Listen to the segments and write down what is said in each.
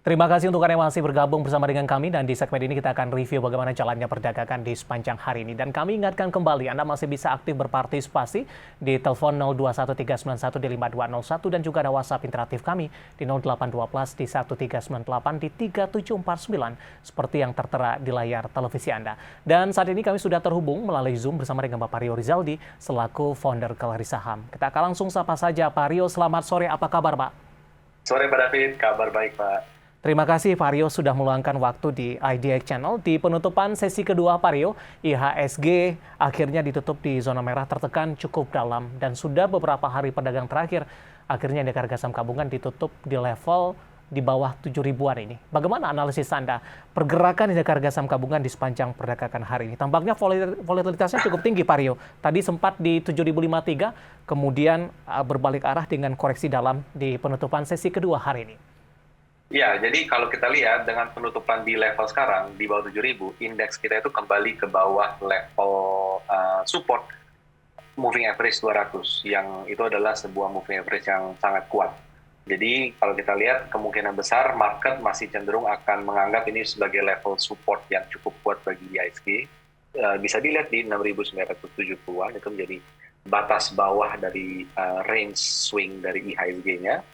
Terima kasih untuk Anda yang masih bergabung bersama dengan kami dan di segmen ini kita akan review bagaimana jalannya perdagangan di sepanjang hari ini. Dan kami ingatkan kembali Anda masih bisa aktif berpartisipasi di telepon 021391 dan juga ada WhatsApp interaktif kami di 0812 di 1398 di 3749 seperti yang tertera di layar televisi Anda. Dan saat ini kami sudah terhubung melalui Zoom bersama dengan Bapak Rio Rizaldi selaku founder Kelari Saham. Kita akan langsung sapa saja Pak Rio, selamat sore, apa kabar Pak? Sore Pak David, kabar baik Pak. Terima kasih Pak Rio sudah meluangkan waktu di IDX Channel. Di penutupan sesi kedua Pak Rio, IHSG akhirnya ditutup di zona merah tertekan cukup dalam. Dan sudah beberapa hari pedagang terakhir, akhirnya indeks harga saham gabungan ditutup di level di bawah 7.000-an ini. Bagaimana analisis Anda pergerakan indeks harga saham gabungan di sepanjang perdagangan hari ini? Tampaknya volatilitasnya cukup tinggi Pak Rio. Tadi sempat di 7.053, kemudian berbalik arah dengan koreksi dalam di penutupan sesi kedua hari ini. Ya, jadi kalau kita lihat dengan penutupan di level sekarang, di bawah 7.000, indeks kita itu kembali ke bawah level support moving average 200, yang itu adalah sebuah moving average yang sangat kuat. Jadi kalau kita lihat, kemungkinan besar market masih cenderung akan menganggap ini sebagai level support yang cukup kuat bagi IHSG. Bisa dilihat di 6.970-an, itu menjadi batas bawah dari range swing dari IHSG-nya.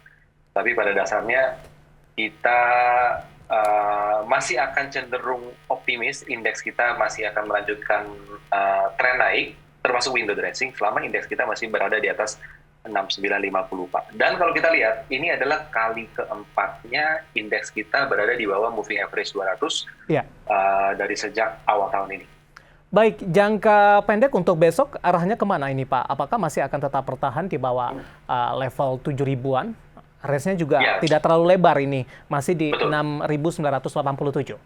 Tapi pada dasarnya, kita masih akan cenderung optimis, indeks kita masih akan melanjutkan tren naik, termasuk window dressing, selama indeks kita masih berada di atas 6950 Pak. Dan kalau kita lihat, ini adalah kali keempatnya indeks kita berada di bawah moving average 200 dari sejak awal tahun ini. Baik, jangka pendek untuk besok arahnya kemana ini Pak? Apakah masih akan tetap bertahan di bawah level 7.000-an? Range-nya juga tidak terlalu lebar ini, masih di 6.987.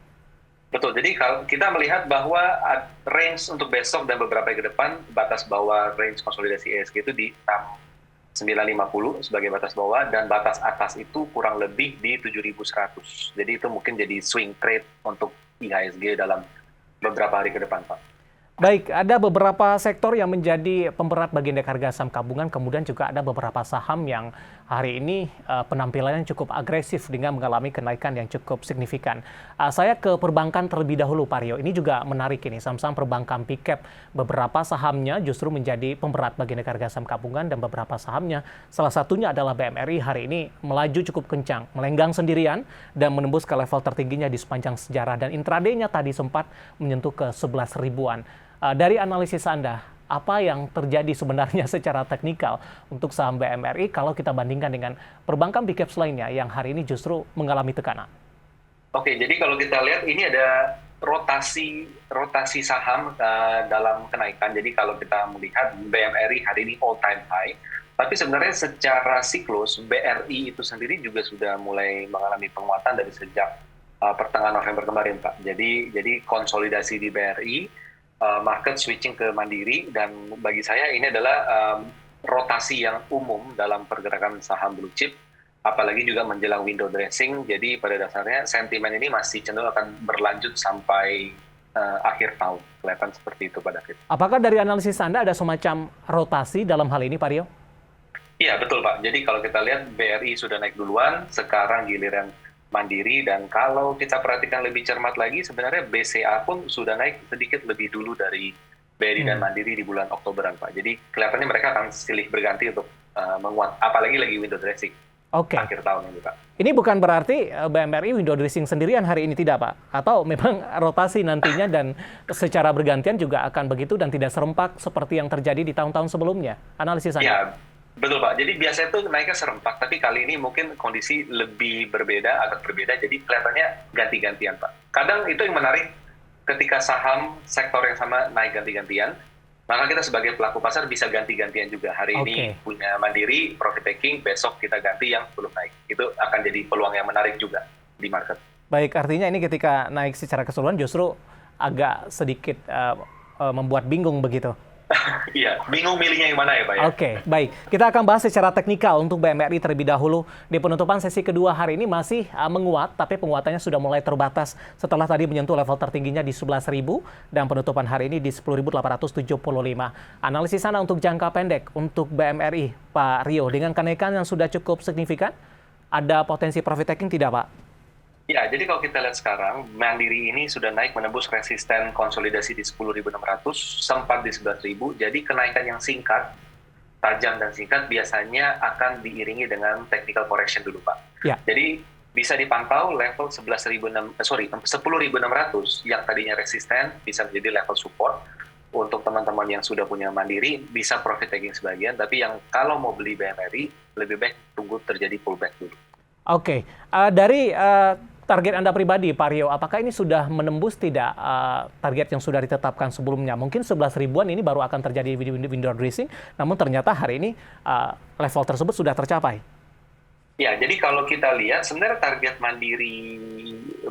Betul, jadi kalau kita melihat bahwa range untuk besok dan beberapa hari ke depan, batas bawah range konsolidasi IHSG itu di 6.950 sebagai batas bawah, dan batas atas itu kurang lebih di 7.100. Jadi itu mungkin jadi swing trade untuk IHSG dalam beberapa hari ke depan, Pak. Baik, ada beberapa sektor yang menjadi pemberat bagi indeks harga saham gabungan, kemudian juga ada beberapa saham yang hari ini penampilannya cukup agresif dengan mengalami kenaikan yang cukup signifikan. Saya ke perbankan terlebih dahulu, Pak Rio. Ini juga menarik ini, saham-saham perbankan P-Cap. Beberapa sahamnya justru menjadi pemberat bagi indeks harga saham gabungan dan beberapa sahamnya, salah satunya adalah BMRI hari ini melaju cukup kencang, melenggang sendirian dan menembus ke level tertingginya di sepanjang sejarah. Dan intraday-nya tadi sempat menyentuh ke 11 ribuan. Dari analisis Anda, apa yang terjadi sebenarnya secara teknikal untuk saham BMRI kalau kita bandingkan dengan perbankan big caps lainnya yang hari ini justru mengalami tekanan? Oke, jadi kalau kita lihat ini ada rotasi saham dalam kenaikan. Jadi kalau kita melihat BMRI hari ini all time high, tapi sebenarnya secara siklus BRI itu sendiri juga sudah mulai mengalami penguatan dari sejak pertengahan November kemarin, Pak. Jadi konsolidasi di BRI, market switching ke Mandiri, dan bagi saya ini adalah rotasi yang umum dalam pergerakan saham blue chip, apalagi juga menjelang window dressing. Jadi pada dasarnya sentimen ini masih cenderung akan berlanjut sampai akhir tahun. Kelihatan seperti itu, Pak David. Apakah dari analisis Anda ada semacam rotasi dalam hal ini, Pak Rio? Iya, betul Pak. Jadi kalau kita lihat BRI sudah naik duluan, sekarang giliran Mandiri, dan kalau kita perhatikan lebih cermat lagi, sebenarnya BCA pun sudah naik sedikit lebih dulu dari BRI dan Mandiri di bulan Oktoberan, Pak. Jadi kelihatannya mereka akan silih berganti untuk menguat, apalagi lagi window dressing akhir tahun ini, Pak. Ini bukan berarti BMRI window dressing sendirian hari ini tidak, Pak? Atau memang rotasi nantinya dan secara bergantian juga akan begitu dan tidak serempak seperti yang terjadi di tahun-tahun sebelumnya? Analisis Anda? Ya, betul Pak, jadi biasanya itu naiknya serempak, tapi kali ini mungkin kondisi lebih berbeda, agak berbeda, jadi kelihatannya ganti-gantian Pak. Kadang itu yang menarik, ketika saham sektor yang sama naik ganti-gantian, maka kita sebagai pelaku pasar bisa ganti-gantian juga. Hari ini punya Mandiri, profit taking, besok kita ganti yang belum naik. Itu akan jadi peluang yang menarik juga di market. Baik, artinya ini ketika naik secara keseluruhan justru agak sedikit membuat bingung begitu? Iya, bingung milihnya yang mana ya Pak ya? Oke, baik. Kita akan bahas secara teknikal untuk BMRI terlebih dahulu. Di penutupan sesi kedua hari ini masih menguat, tapi penguatannya sudah mulai terbatas setelah tadi menyentuh level tertingginya di 11.000 dan penutupan hari ini di 10.875. Analisis Anda untuk jangka pendek untuk BMRI, Pak Rio, dengan kenaikan yang sudah cukup signifikan, ada potensi profit taking tidak Pak? Ya, jadi kalau kita lihat sekarang, Mandiri ini sudah naik menembus resisten konsolidasi di 10.600, sempat di 11.000. Jadi kenaikan yang singkat, tajam dan singkat biasanya akan diiringi dengan technical correction dulu, Pak. Ya. Jadi bisa dipantau level 10.600 yang tadinya resisten bisa menjadi level support. Untuk teman-teman yang sudah punya Mandiri bisa profit taking sebagian, tapi yang kalau mau beli BMRI lebih baik tunggu terjadi pullback dulu. Oke, dari target Anda pribadi, Pak Rio, apakah ini sudah menembus tidak target yang sudah ditetapkan sebelumnya? Mungkin 11 ribuan ini baru akan terjadi window dressing, namun ternyata hari ini level tersebut sudah tercapai. Ya, jadi kalau kita lihat sebenarnya target Mandiri,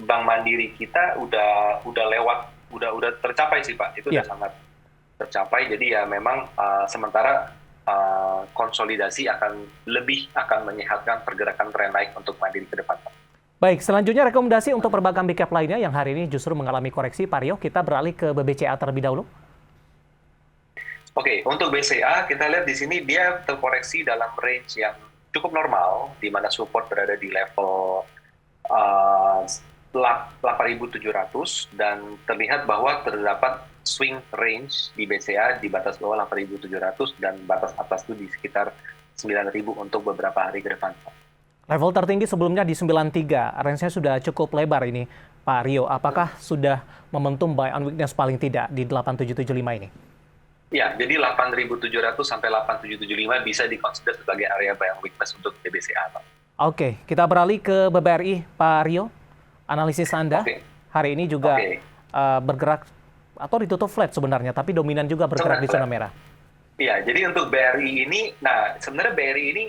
Bank Mandiri kita udah lewat, udah tercapai sih Pak, itu udah sangat tercapai. Jadi ya memang sementara konsolidasi akan menyehatkan pergerakan tren naik untuk Mandiri ke depan. Baik, selanjutnya rekomendasi untuk perbankan big cap lainnya yang hari ini justru mengalami koreksi, Pak Rio. Kita beralih ke BBCA terlebih dahulu. Oke, untuk BCA kita lihat di sini dia terkoreksi dalam range yang cukup normal, di mana support berada di level 8.700 dan terlihat bahwa terdapat swing range di BCA di batas bawah 8.700 dan batas atas itu di sekitar 9.000 untuk beberapa hari ke depan. Level tertinggi sebelumnya di 93, range-nya sudah cukup lebar ini, Pak Rio. Apakah sudah momentum buy on weakness paling tidak di 8775 ini? Ya, jadi 8.700 sampai 8.775 bisa dikonsider sebagai area buy on weakness untuk BBCA, Pak. Oke, kita beralih ke BBRI, Pak Rio. Analisis Anda hari ini juga bergerak atau ditutup flat sebenarnya, tapi dominan juga bergerak di zona merah. Iya, jadi untuk BRI ini, nah sebenarnya BRI ini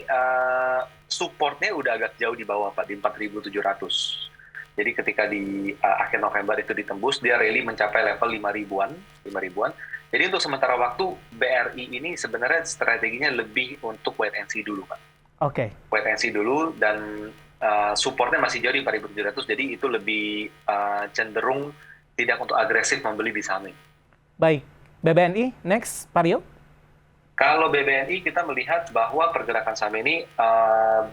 supportnya udah agak jauh di bawah Pak, di 4.700. Jadi ketika di akhir November itu ditembus, dia rally mencapai level 5.000-an. Jadi untuk sementara waktu, BRI ini sebenarnya strateginya lebih untuk wait and see dulu Pak. Oke. Wait and see dulu dan supportnya masih jauh di 4.700, jadi itu lebih cenderung tidak untuk agresif membeli di saham ini. Baik, BBNI next, Pak Rio. Kalau BBNI kita melihat bahwa pergerakan saham ini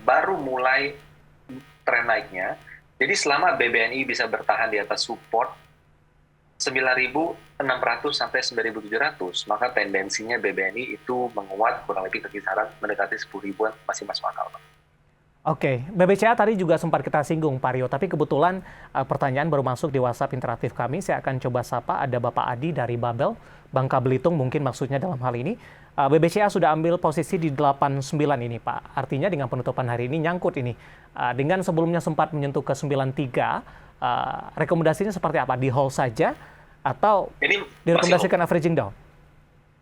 baru mulai tren naiknya. Jadi selama BBNI bisa bertahan di atas support 9.600 sampai 9.700, maka tendensinya BBNI itu menguat kurang lebih ke kisaran mendekati 10 ribuan masih masuk akal, Pak. Oke, BBCA tadi juga sempat kita singgung, Pak Rio, tapi kebetulan pertanyaan baru masuk di WhatsApp interaktif kami. Saya akan coba sapa, ada Bapak Adi dari Babel, Bangka Belitung mungkin maksudnya dalam hal ini. BBCA sudah ambil posisi di 89 ini, Pak. Artinya dengan penutupan hari ini nyangkut ini. Dengan sebelumnya sempat menyentuh ke 93, rekomendasinya seperti apa? Di hold saja atau ini direkomendasikan averaging down?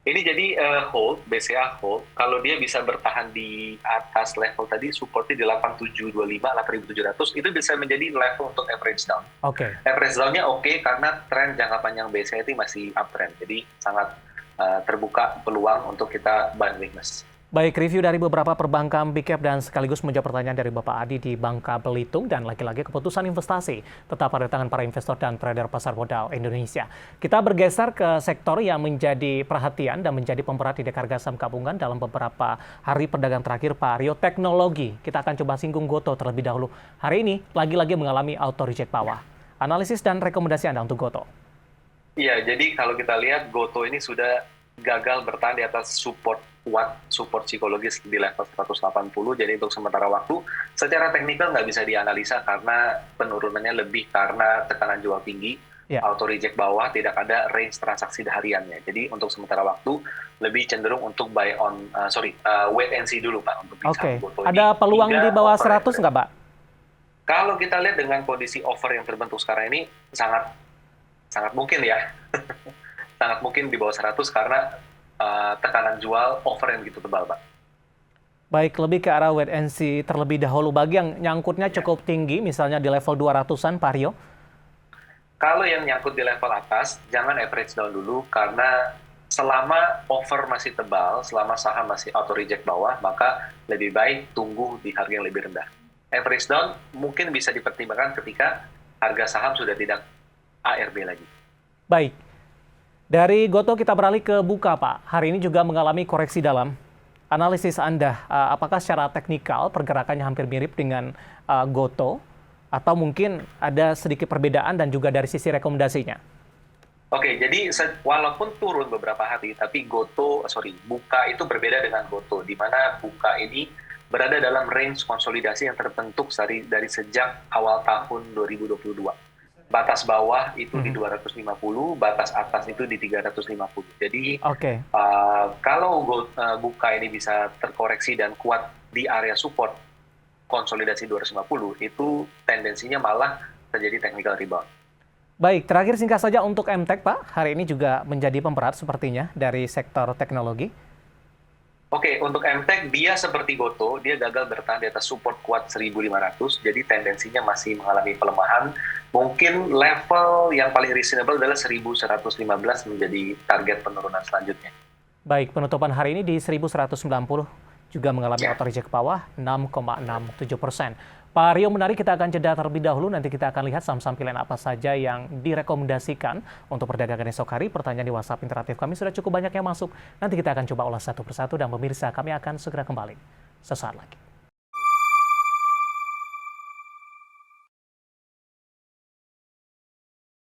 Ini jadi hold, BCA hold. Kalau dia bisa bertahan di atas level tadi, supportnya di 8725, 8700, itu bisa menjadi level untuk average down. Oke. Average down-nya oke, karena tren jangka panjang BCA itu masih uptrend. Jadi sangat terbuka peluang untuk kita buy weakness. Baik, review dari beberapa perbankan big cap dan sekaligus menjawab pertanyaan dari Bapak Adi di Bangka Belitung, dan lagi-lagi keputusan investasi tetap pada tangan para investor dan trader pasar modal Indonesia. Kita bergeser ke sektor yang menjadi perhatian dan menjadi pemberat indeks harga saham gabungan dalam beberapa hari perdagangan terakhir, Pak Rio. Teknologi, kita akan coba singgung Goto terlebih dahulu. Hari ini lagi-lagi mengalami auto reject bawah. Analisis dan rekomendasi Anda untuk Goto. Iya, jadi kalau kita lihat Goto ini sudah gagal bertahan di atas support psikologis di level 180. Jadi untuk sementara waktu secara teknikal nggak bisa dianalisa karena penurunannya lebih karena tekanan jual tinggi, auto reject bawah, tidak ada range transaksi hariannya. Jadi untuk sementara waktu lebih cenderung untuk wait and see dulu Pak untuk bisa Goto. Ada peluang di bawah 100 nggak Pak? Kalau kita lihat dengan kondisi over yang terbentuk sekarang ini sangat mungkin ya. Sangat mungkin di bawah 100 karena tekanan jual over yang gitu tebal, Pak. Baik, lebih ke arah wait and see terlebih dahulu. Bagi yang nyangkutnya cukup tinggi, misalnya di level 200-an, Pak Rio? Kalau yang nyangkut di level atas, jangan average down dulu, karena selama over masih tebal, selama saham masih auto reject bawah, maka lebih baik tunggu di harga yang lebih rendah. Average down mungkin bisa dipertimbangkan ketika harga saham sudah tidak ARB lagi. Baik. Dari Goto kita beralih ke Buka, Pak. Hari ini juga mengalami koreksi dalam. Analisis Anda, apakah secara teknikal pergerakannya hampir mirip dengan Goto? Atau mungkin ada sedikit perbedaan dan juga dari sisi rekomendasinya? Oke, jadi walaupun turun beberapa hari, tapi Buka itu berbeda dengan Goto, di mana Buka ini berada dalam range konsolidasi yang terbentuk dari sejak awal tahun 2022. Batas bawah itu di 250, batas atas itu di 350. Jadi kalau Buka ini bisa terkoreksi dan kuat di area support konsolidasi 250, itu tendensinya malah terjadi technical rebound. Baik, terakhir singkat saja untuk MTEK, Pak. Hari ini juga menjadi pemberat sepertinya dari sektor teknologi. Oke, untuk MTEK dia seperti Goto, dia gagal bertahan di atas support kuat 1.500, jadi tendensinya masih mengalami pelemahan. Mungkin level yang paling reasonable adalah 1.115 menjadi target penurunan selanjutnya. Baik, penutupan hari ini di 1.190 juga mengalami auto reject ke bawah 6,67%. Pak Rio, menarik, kita akan jeda terlebih dahulu. Nanti kita akan lihat saham-saham pilihan apa saja yang direkomendasikan untuk perdagangan esok hari. Pertanyaan di WhatsApp interaktif kami sudah cukup banyak yang masuk. Nanti kita akan coba ulas satu persatu dan pemirsa kami akan segera kembali sesaat lagi.